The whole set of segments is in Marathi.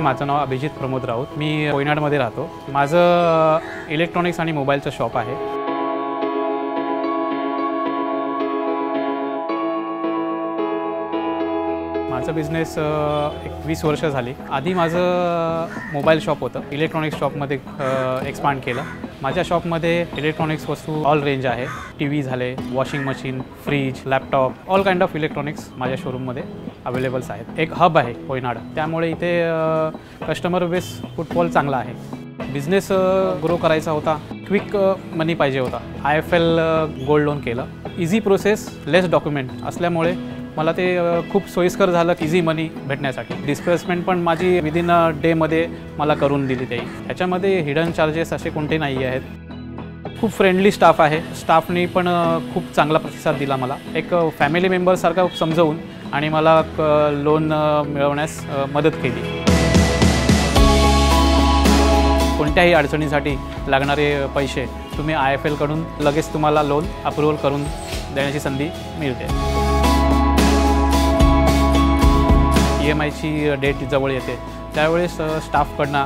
माझं नाव अभिजित प्रमोद राऊत। मी कोयनाडमध्ये राहतो। माझं इलेक्ट्रॉनिक्स आणि मोबाईलचं शॉप आहे। माझं बिझनेस 20 वर्ष झाली। आधी माझं मोबाईल शॉप होतं, इलेक्ट्रॉनिक्स शॉपमध्ये एक्सपांड केलं। माझ्या शॉपमध्ये इलेक्ट्रॉनिक्स वस्तू ऑल रेंज आहे। टीव्ही झाले, washing machine, fridge, laptop, all kind of electronics माझ्या शोरूममध्ये अवेलेबल्स आहेत। एक हब आहे कोयनाड, त्यामुळे इथे कस्टमर बेस फुटफॉल चांगला आहे। बिझनेस ग्रो करायचा होता, क्विक मनी पाहिजे होता। IFL गोल्ड लोन केलं। इझी प्रोसेस, लेस डॉक्युमेंट असल्यामुळे मला ते खूप सोयीस्कर झालं इझी मनी भेटण्यासाठी। डिस्बर्समेंट पण माझी विदिन डेमध्ये मला करून दिली ते। ह्याच्यामध्ये हिडन चार्जेस असे कोणते नाही आहेत। खूप फ्रेंडली स्टाफ आहे। स्टाफनी पण खूप चांगला प्रतिसाद दिला मला। एक फॅमिली मेंबरसारखा समजवून आणि मला लोन मिळवण्यास मदत केली। कोणत्याही अडचणीसाठी लागणारे पैसे तुम्ही IFL कडून लगेच तुम्हाला लोन अप्रूव्हल करून देण्याची संधी मिळते। EMIची डेट जवळ येते त्यावेळेस स्टाफकडनं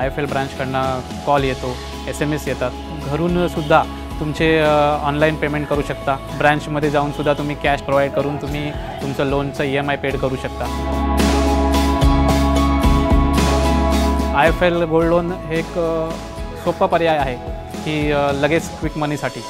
IFL ब्रांचकडनं कॉल येतो, SMS येतात। घरून सुद्धा तुमचे ऑनलाईन पेमेंट करू शकता। ब्रांचमध्ये जाऊन सुद्धा तुम्ही कॅश प्रोव्हाइड करून तुम्ही तुमचं लोनचं EMI पेड करू शकता। IFL गोल्ड लोन हे एक सोपा पर्याय आहे की लगेच क्विक मनीसाठी।